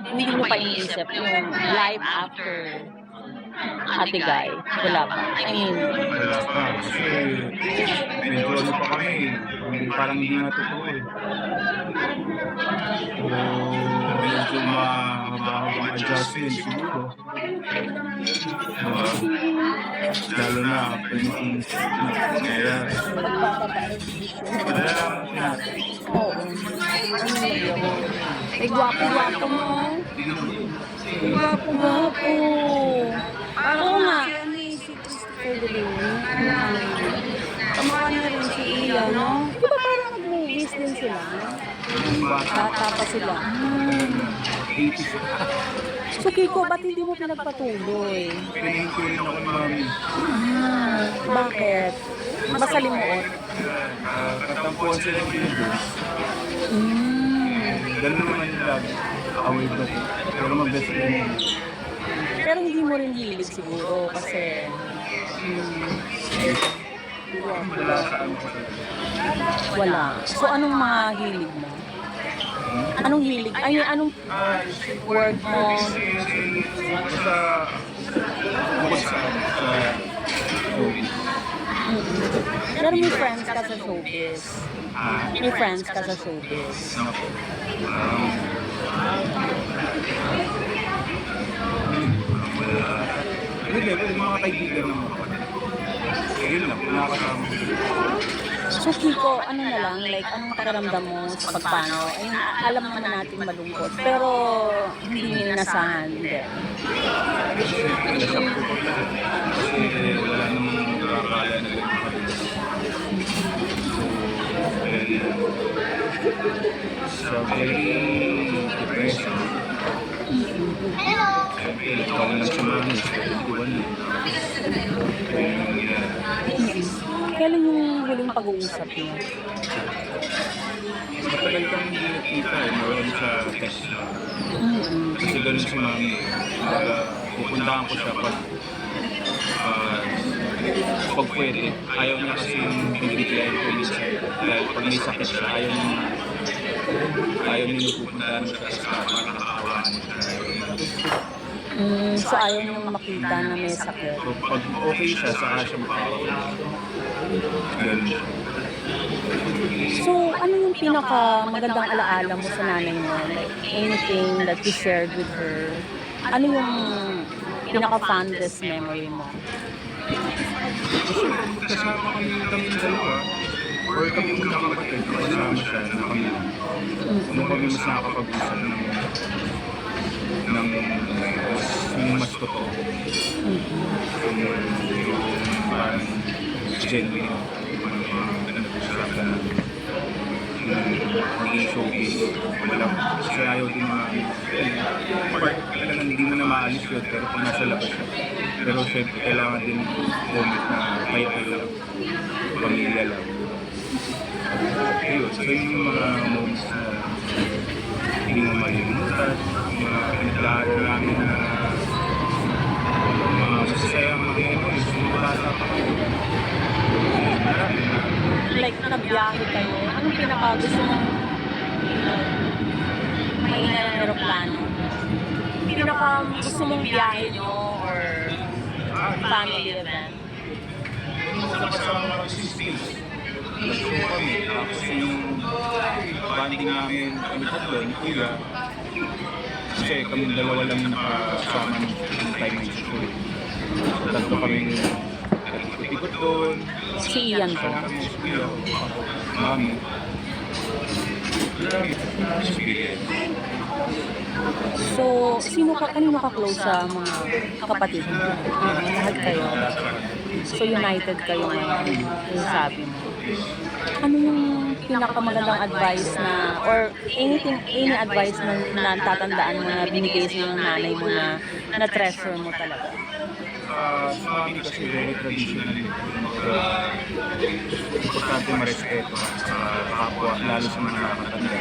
hindi mo pa iniisip yung life after Ate Guy? Wala pa? I mean, Wala pa kasi medyo ano pa kami, parang hindi nga totoo eh. Pero medyo mahaba-habang adjustment siguro. Diba? Lalo na kapag yung nangyayari. Malalaman natin. oo. Ay, gwapo-gwapo mo. Gwapo-gwapo. Oo nga. Si Christopher De Leon. Kamukha na rin si Iya, no? Di ba parang nag-movies din sila? Yung bata, Bata pa sila. 80s. So, Kiko, ba't hindi mo pinagpatuloy? Pinahinto rin ako ng mami. Bakit? Masalimuot? Katampuan sila yung Philippines. Ganun naman yung lagi. Away ba? Pero mag-best friend yun. Pero hindi mo rin hilig siguro kasi Wala sa ano ko talaga. wala. So, anong mga hilig mo? Anong hilig? Ay, anong work mo? Basta bukod sa showbiz. Pero may friends ka sa showbiz. May friends ka sa showbiz. Ano po? Hindi, mga kaibigan ng mga kapatid. Yun lang, nakakasama ko. So, Kiko, ano na lang, like, anong pakiramdam mo sa pagpano? Ayun, alam naman natin malungkot, pero hindi nyo inasahan, hindi. Nasyak ko po. Kasi wala namang nakakala na ganun kapatid. So, very depression. Siyempre, ikaw lang sa mga iwan mo. Kaya yung nangyayari. Kailan yung huling pag-uusap niyo? Matagal kang hindi nakita eh, meron sa text lang. Kasi ganun si mami. Kumbaga, pupuntahan ko siya pag pwede. Ayaw niya kasi yung bibiglayin ko minsan. Dahil pag may sakit siya, ayaw niya pupuntahan mo siya sa para nakakawaan siya. So, ayaw niyo makita na may sakit. So pag okay siya, saka siya makakawala. Ganun siya. So, ano yung pinaka magandang alaala mo sa nanay mo? Like, anything that you shared with her? Ano yung pinaka fondest memory mo? Kasama kami dalawa. Or kami magkakapatid, kasama siya na kami. Nung kami mas nakakapag-usap ng mas totoo. Yung parang genuine. Pinag-usapan na maging showbiz. Kasi ayaw din naman. Part talagang hindi mo na maalis yun, pero kung nasa labas siya. Pero syempre, kailangan din moment na kayo-kayo lang. Pamilya lang. Ayun, so yun yung mga moments na hindi mo malimutan. Yung mga pinagdaan namin na mga masasayang mga memories. Yung bata pa kayo. Marami na. Like, nagbiyahe kayo? Anong pinaka gusto mong mainga ng aeroplano? Pinaka gusto mong biyahe nyo or family event? Kasama si Steve. Nag-show kami. Tapos yung banding namin, kami tatlo, ni Kuya. Kasi kami dalawa lang yung nakasama ng time ng show. Tatlo kami ikot-ikot doon. Si Ian po. Kami si Kuya, Mami. Experience. So, kanino ka close sa mga kapatid mo? Lahat kayo. So, united kayo ngayon, yung sabi mo. Ano yung pinakamagandang advice na, or any advice na natatandaan mo na binigay sa ng nanay mo na treasure mo talaga? Sa amin kasi very traditional. Importante marespeto sa kapwa, lalo sa mga nakakatanda.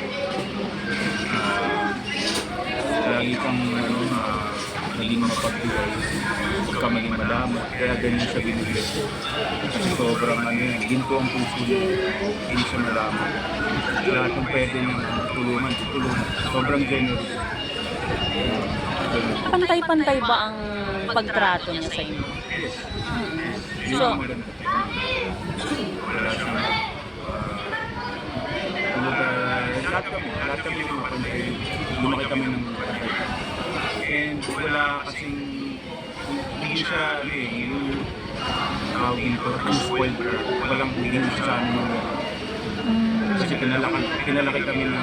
Lagi kang maging mapagbigay, huwag ka maging madamot, kaya ganyan siya binigay. Kasi sobrang ginto ang puso niya, hindi siya madamot. Lahat ng pwede niyang tulungan, tutulungan. Sobrang generous. pantay-pantay ba ang pagtrato niya sa inyo? Yun So, ang maganda. Wala siyang, kumbaga, lahat kami kumapantay. Lumaki kami ng pantay. And wala kasing, hindi siya, yung tawag dito, spoiled or walang hindi siya sa amin. Kasi pinalaki kami ng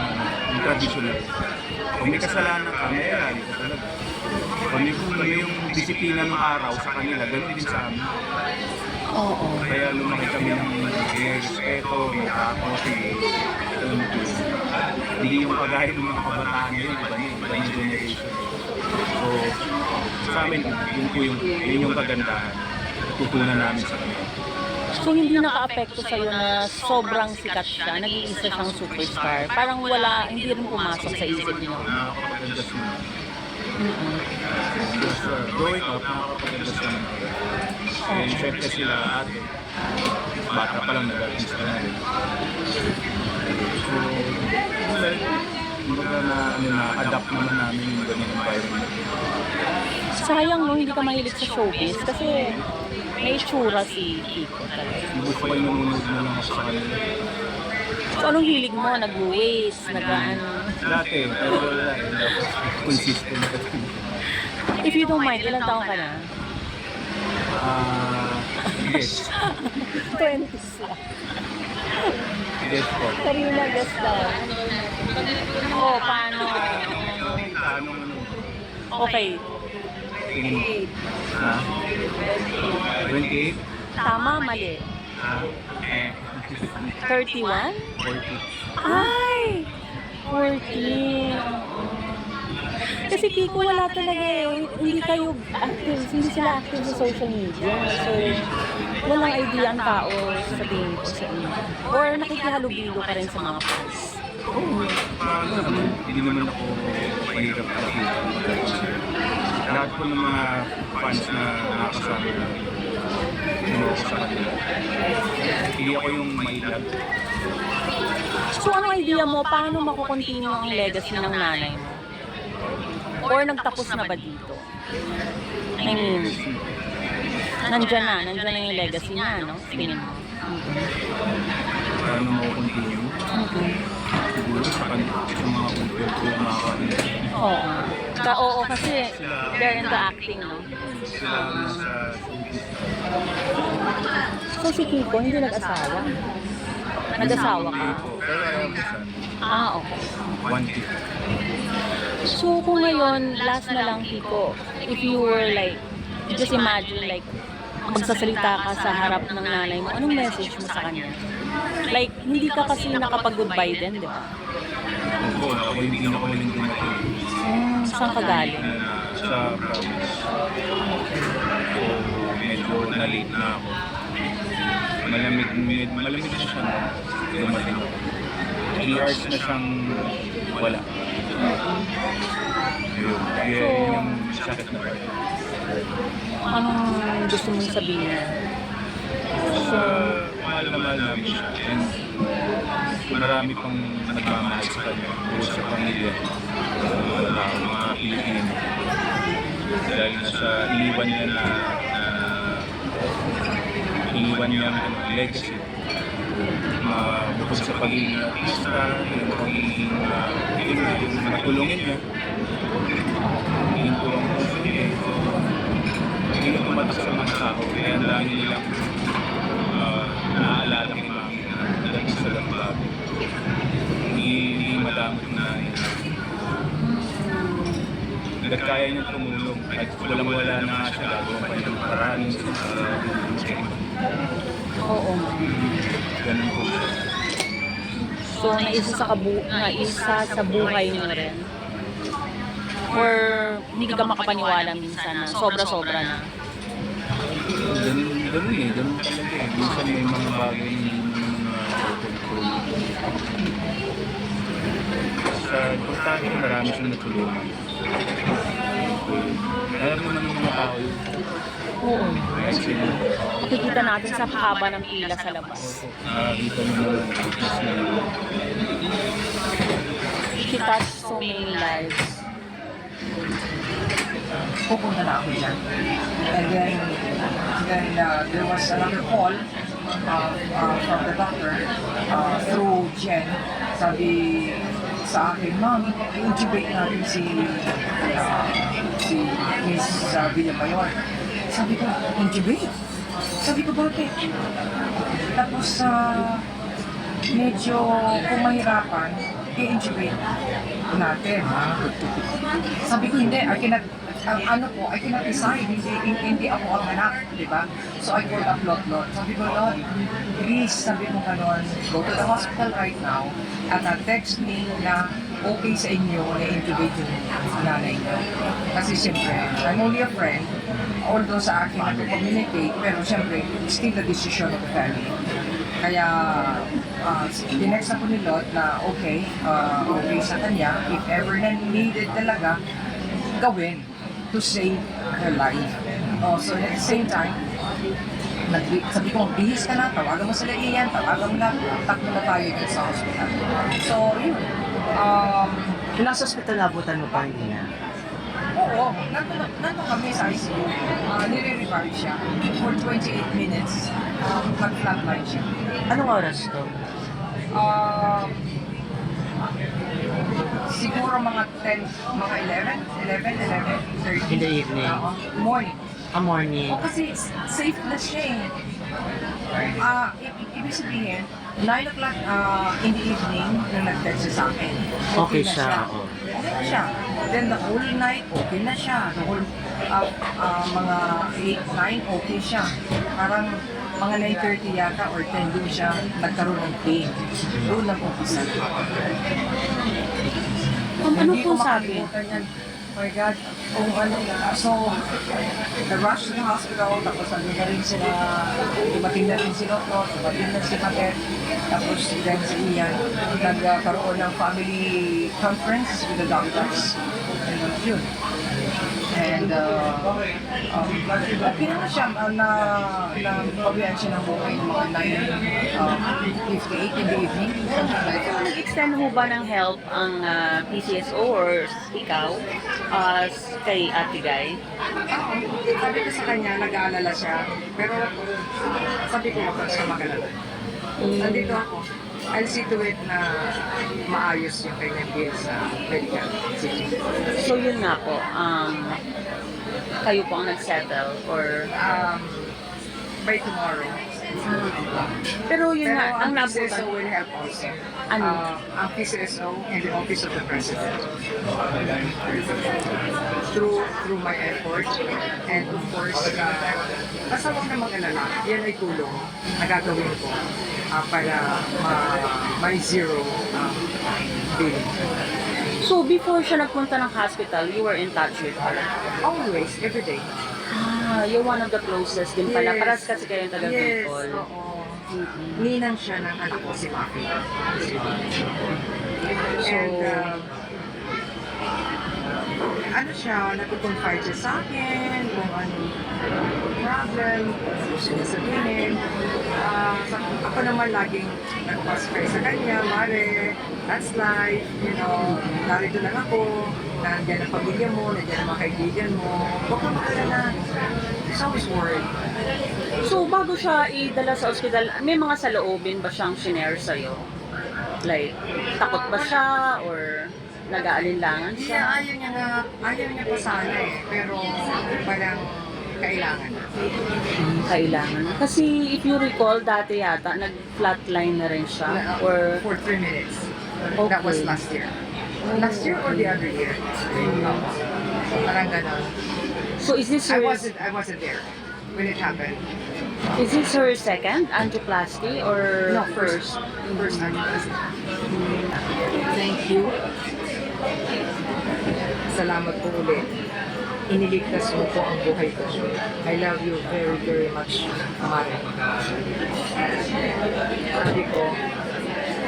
traditional. Kung may kasalanan ka, may alali ka talaga. Kung yung disiplina ng araw sa kanila, ganoon din sa amin. oo. Kaya lumaki kami ng may respeto, may takot, hindi yung kagaya ng mga kabataan ngayon, iba yung generation. So, sa amin, yun yung kagandahan. Tutunan namin sa kanila. So, hindi naka-apekto sa'yo na sobrang sikat siya, nag-iisa siyang superstar. Parang wala, hindi rin pumasok sa isip niyo. Nakakapag-adjust naman. Because growing up, nakakapag-adjust naman. And syempre sila ate, bata pa lang nag-artist ka na rin. So, na-adapt naman namin yung ganyan environment. Sayang no, hindi ka mahilig sa showbiz kasi may itsura si Kiko talaga. Gusto ko yung nanonood na lang ako sa kanila. So, anong hilig mo? Nag-waste, nag-ano? Dati, pero wala eh. Consistent. If you don't mind, ilang taong ka na? Yes. 20s lang. Yes po. Karina, guess daw. Oh, paano? Ano? Okay, Tingin mo? Ha? 28? tama, mali. 31? 40. Ay! 14. Kasi Kiko, wala talaga eh. Hindi kayo active, hindi sila active sa social media. So, walang idea ang tao sa tingin ko sa inyo. Or nakikihalubilo ka rin sa mga fans. Hindi naman ako mahirap nakita. Lahat po ng mga fans na nakakasama na ko sa kanila. Hindi ako yung mailag. So, anong idea mo? Paano makukontinue ang legacy ng nanay mo? Or nagtapos na ba dito? I mean, nandyan na yung legacy niya, no? Tingin mo. Paano makukontinue? Siguro sa mga uncle ko, mga kanila. Oo. Oo, kasi they're into acting, no? Sila nasa So, si Kiko, hindi nag-asawa. Nag-asawa ka? Pero ayaw ko siya. Okay. One tip. So, kung ngayon, last na lang, Kiko, if you were like, just imagine like, magsasalita ka sa harap ng nanay mo, anong message mo sa kanya? Like, hindi ka kasi nakapag-goodbye din, di ba? Oo, ako yung pinakawaling dumating. Saan ka galing? Sa province. So, medyo na-late na ako. Malamig na siya dumating. 3 hours na siyang wala. Yun. Yun yung sakit na part. Anong gusto mong sabihin? Mahal na mahal namin siya. And marami pang nagmamahal sa kanya. Bukod sa pamilya. Mga Pilipino. Dahil nasa iniwan niya ang legacy. Bukod sa pagiging artista, yung pagiging yung matulungin niya. Yung tulong ko sa niya. Hindi na tumatak sa mga tao. Kaya ang dami nilang naaalala kay mami na nalating sa lambago. Hindi madamot na kaya niyang tumulong. Kahit walang-wala na nga siya, gagawin pa niya ng paraan. Oo. Ganun po. So, naisa sa buhay mo rin? Or hindi ka makapaniwala minsan na sobra-sobra na? Ganun talaga eh. Minsan may mga bagay na hindi mo naman control. Sa importante, marami siyang natulungan. Alam naman ng mga tao yun. Oo. Kahit sila. Makikita natin sa haba ng pila sa labas. Nakakita mo naman fitness na She touched so many lives. pupunta na ako dyan. And then there was another call from the doctor through Jen. Sabi sa akin, Ma'am, i-intubate natin si Miss Villamayor. Sabi ko, intubate? Sabi ko, bakit? Tapos medyo kung mahirapan, i-intubate natin. Sabi ko, hindi, I cannot decide, hindi ako ang anak, di ba? So I called up Lot. Sabi ko, Lot, please, sabi ko ganon, go to the hospital right now, at text me na okay sa inyo na intubate yung nanay niyo. Kasi siyempre, I'm only a friend, although sa akin nag-communicate, pero siyempre, still the decision of the family. Kaya, dinext ako ni Lot na okay sa kanya, if ever na needed talaga, gawin to save her life. So at the same time, sabi ko, bihis ka na, tawagan mo sila Ian, tawagan mo na, takbo na tayo dun sa hospital. So, yun. Ilang sa hospital nabutan mo pa niya? Oo, nandun kami sa ICU. Nire-revive siya for 28 minutes. Mag-flatline siya. Anong oras to? Siguro mga 11:30. In the evening? Morning. Morning. Kasi safe na siya eh. Ibig sabihin, 9 o'clock in the evening nung nag-text siya sa akin. Okay na siya, oo. Okay na siya. Then the whole night, okay na siya. The whole, mga 8, 9, okay siya. Parang mga 9:30 yata or 10 doon siya nagkaroon ng pain. Doon lang umpisa. Ano po sabi? Oh my God. So, na-rush to the hospital, tapos andun na rin sila, dumating na rin si Lotto, dumating na si Patet, tapos then si Ian, nagkaroon ng family conference with the doctors. And yun. And okay naman siya na pabiyan siya ng buhay mga 9:58 in the evening. Nag-extend ho ba ng help ang PCSO or ikaw kay Ate Guy? Sabi ko sa kanya, nag-aalala siya. Pero sabi ko, huwag siya mag-alala. Nandito ako. I'll see to it na maayos yung kanyang bill sa medical city. So yun nga po, kayo po ang nag-settle or... By tomorrow. Pero yun Pero nga, ang ang PCSO nabutan. will help also. Ano? Ang PCSO and the Office of the President. Through my effort and of course, basta huwag na mag-alala, yan ay tulong na gagawin ko para ma-zero billing. So before siya nagpunta ng hospital, you were in touch with her? Always, every day. You're one of the closest din pala. Yes. Paras kasi kayong taga Yes, Bicol. oo. Ninang siya ng anak ko si Maki. And ano siya, nagko-confide siya sa akin kung ano problem, gusto niya sabihin. Ako naman laging nagpasakay sa kanya, Mare, that's life, you know, narito lang ako, nandiyan ang pamilya mo, nandiyan ang mga kaibigan mo, huwag ka makalala. It's always worried. So bago siya idala sa ospital, may mga saloobin ba siyang shinare sa'yo? Like, takot ba siya or nag-aalinlangan siya? Yeah, ayaw niya pa sana eh, pero parang kailangan na. Kailangan. Kasi if you recall, dati yata, nag-flatline na rin siya. Or, For 3 minutes. Okay. That was last year. Last year or the other year? Parang ganon. so is this I her, wasn't there when it happened. is this her second angioplasty or No, first? First time. Thank you. Salamat po ulit. Iniligtas mo po ang buhay ko. I love you very, very much, Mare. Sabi ko,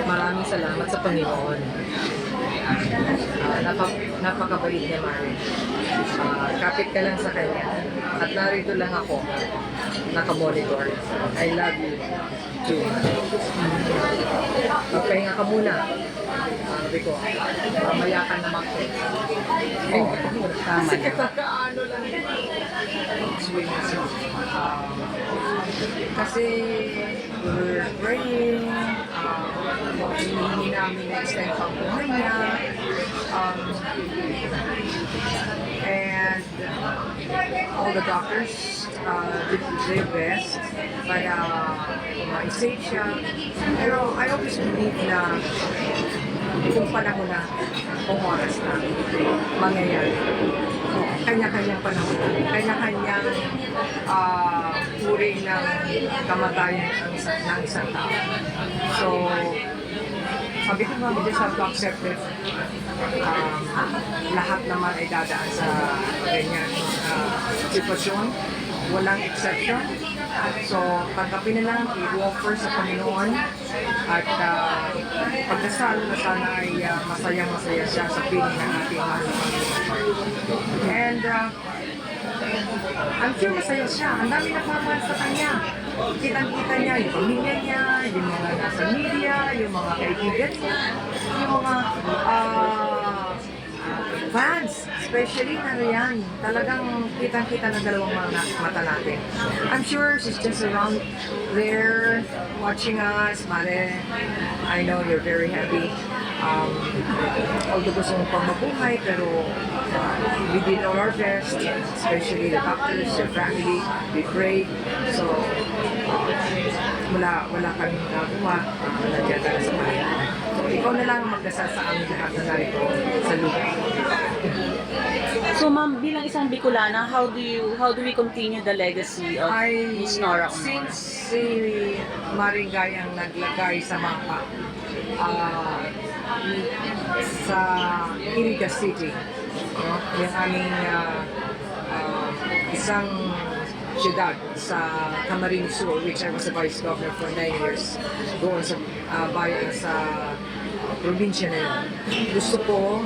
maraming salamat sa Panginoon. Napakabait niya, Mare. Kapit ka lang sa kanya. At narito lang ako, nakamonitor. I love you too. Magpahinga ka muna. sabi ko, mamaya ka na mag-text. Oo, tama Kasi na. kakaano lang swing kasi we're praying, hinihingi namin na extend pang buhay niya, and all the doctors did their best para ma-save siya. Pero I always believe na kung panahon na, kung oras na, mangyayari. Kanya-kanyang panahon na, kanya-kanyang uri ng kamatayan ng isang tao. So, sabi ko nga, we just have to accept it. Lahat naman ay dadaan sa ganyan sitwasyon. Walang exception. So, tanggapin na lang, i-offer sa Panginoon at pagdasal na sana ay masayang-masaya siya sa piling ng ating mahal na Panginoon. And I'm sure masaya siya. Ang dami nagmamahal sa kanya. Kitang-kita niya yung pamilya niya, yung mga nasa media, yung mga kaibigan niya, yung mga fans, especially na riyan. Talagang kitang-kita ng dalawang mata natin. I'm sure she's just around there watching us. Mare, I know you're very happy. Although gusto mong pang mabuhay, pero we did all our best, especially the doctors, your family, we prayed. So, wala kaming nagawa, nandiyan ka na sa Panginoon. So, ikaw na lang magdasal sa aming lahat na narito sa lugar. So ma'am, bilang isang Bicolana, how do we continue the legacy of Miss Nora Honor? Since si Maringay ang naglagay sa mapa sa Iriga City, no? Yung aming isang siyudad sa Camarines Sur, which I was a vice governor for 9 years, doon sa bayan sa probinsya na yun. Gusto ko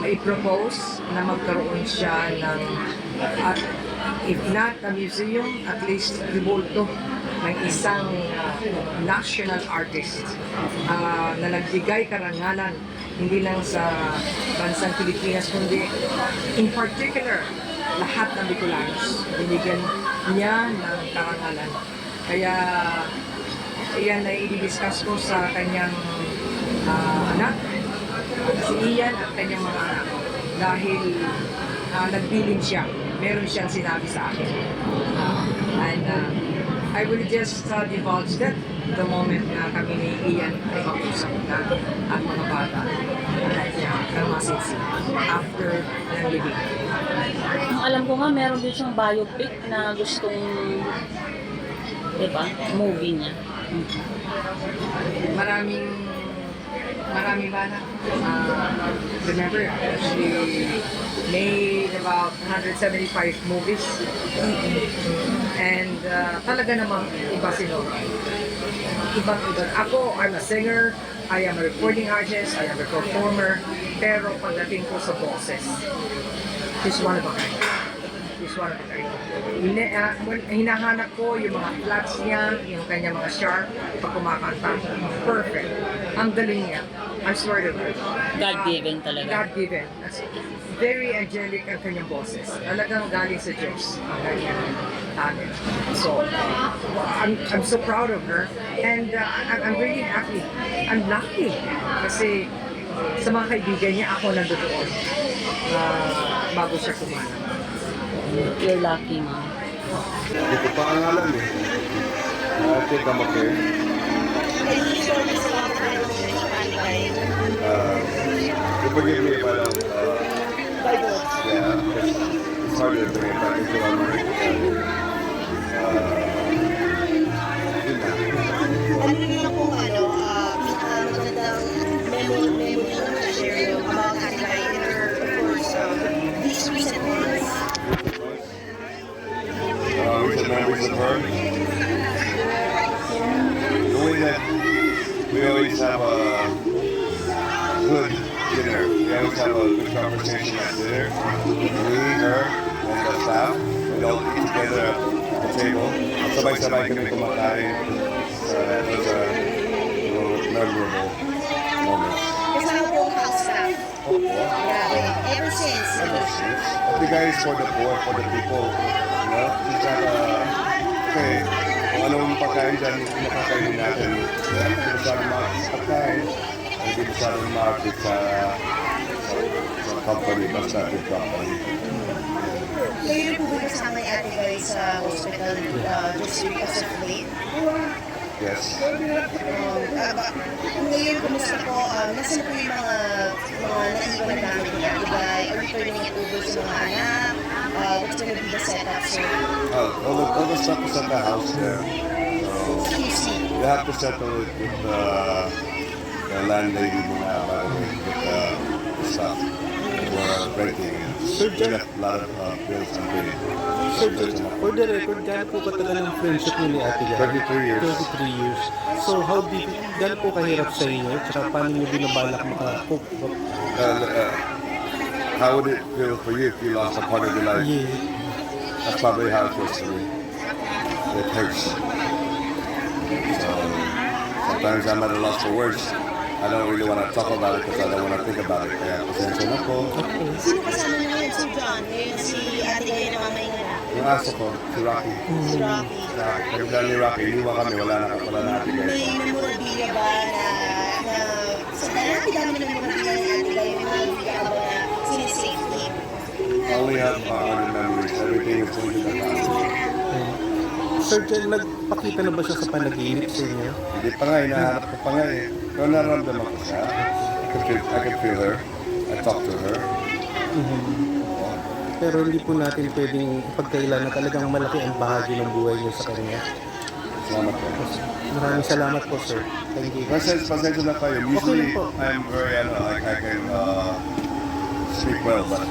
i-propose na magkaroon siya ng, if not a museum, at least ribulto ng isang national artist na nagbigay karangalan hindi lang sa bansang Pilipinas, kundi in particular, lahat ng Bicolanos. Binigyan niya ng karangalan. Kaya, iyan ay i-discuss ko sa kanyang anak, si Ian at kanyang mga anak. Dahil nagbilin siya. Meron siyang sinabi sa akin. And I will just divulge that the moment na kami ni Ian ay mag-usap na at mga bata ng masisi after ng libing. Ang alam ko nga, meron din siyang biopic na gustong, diba, movie niya. Marami ba na? Remember, she made about 175 movies. And talaga namang iba si Nora. Ibang-iba. Ako, I'm a singer, I am a recording artist, I am a performer, pero pagdating ko sa boses, she's one of a kind. She's one of a kind. Hinahanap ko yung mga flats niya, yung kanya mga sharp, pag kumakanta. Perfect. Ang galing niya. I'm sorry to her. God-given talaga. God-given. Very angelic ang kanyang boses. Talagang galing sa Diyos ang kanyang talent. So, I'm so proud of her. And I'm really happy. I'm lucky. Kasi sa mga kaibigan niya, ako nandoon bago siya kumana. You're lucky, ma'am. Hindi ko pa ang alam eh. Ate Kamake. Forgive me if I don't, yeah, it's harder to bring it back into our mind. Yun na. Ano na kung magandang memory na share about Ate in her, of course, these recent months. Recent memories of her. Knowing that we always have a good dinner. We always have a good conversation at dinner. Me, her, and the staff. We all eat together at the table. Sabay-sabay kami kumakain. So that was a memorable moment. Opo. Yeah, ever since. The guy is for the poor, for the people. You know? He's not, okay, kung anong pagkain dyan, nakakainin natin. Hindi masyadong market sa pagkain. Hindi masyadong market sa company, basta big company. Kayo rin po ba kasama yung ate guys sa hospital just because of late? Yes. Ngayon, kumusta po? Nasaan po yung mga naiwan namin ni ate guy? Are we turning it over sa mga anak? What's gonna be the setup, sir? All the stuff is at the house there. So, QC. you have to settle it with the landlady muna para with the stuff. We're renting it. We got a lot of bills to pay. Sir, for the record, gaano po katagal ang friendship niyo ni Ate Guy? 33 years. 33 years. So, gaano po kahirap sa inyo? Tsaka paano niyo binabalak makakope? How would it feel for you if you lost a part of your life? Yeah. That's probably how it feels to me. It hurts. So sometimes I'm at a loss for words. I don't really want to talk about it because I don't want to think about it. Kaya pasensya na po. Sino kasama niyo ngayon, Sir John? Ngayon si ate guy na mamahinga na. Yung aso ko, si Rocky. Si Rocky. Pagkala ni Rocky, iniwan kami, wala na natin guys. May memorabilia ba na sa dami ng memorabilia ni ate guy, may memorabilia ka ba na sinisave him? I only have 100 memories. Everything is in the house. Sir, nagpakita na ba siya sa panaginip sa inyo? Hindi pa nga, hinahanap ko pa nga eh. Pero nararamdaman ko siya. I can feel her. I talk to her. Pero hindi po natin pwedeng ipagkailan na talagang malaki ang bahagi ng buhay niyo sa kanya. Salamat po. Maraming salamat po, sir. Thank you. Pasensya na kayo. Usually, I'm very, like I can speak well, but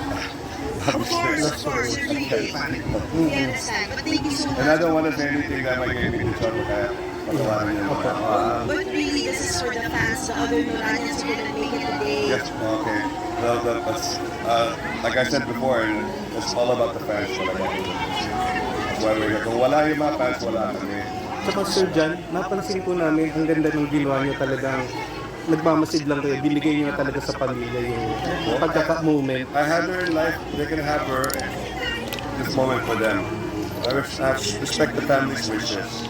Of course, you're really fine. We understand. But thank you so and I much. don't want to say anything that might get me in trouble. Kaya patawarin niyo naman. But really, this is for the fans, the other Nolanians who didn't make it today. Yes, okay. Well, that's, like I said before, it's all about the fans talaga. That's why we're here. Kung wala yung mga fans, wala kami. Saka Sir John, napansin po namin ang ganda ng ginawa niyo talagang nagmamasid lang kayo, binigay niyo talaga sa pamilya yung pagkaka-moment. I had her in life, they can have her this moment for them. I respect the family's wishes.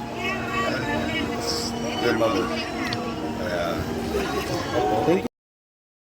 It's their mother. Yeah. Thank you.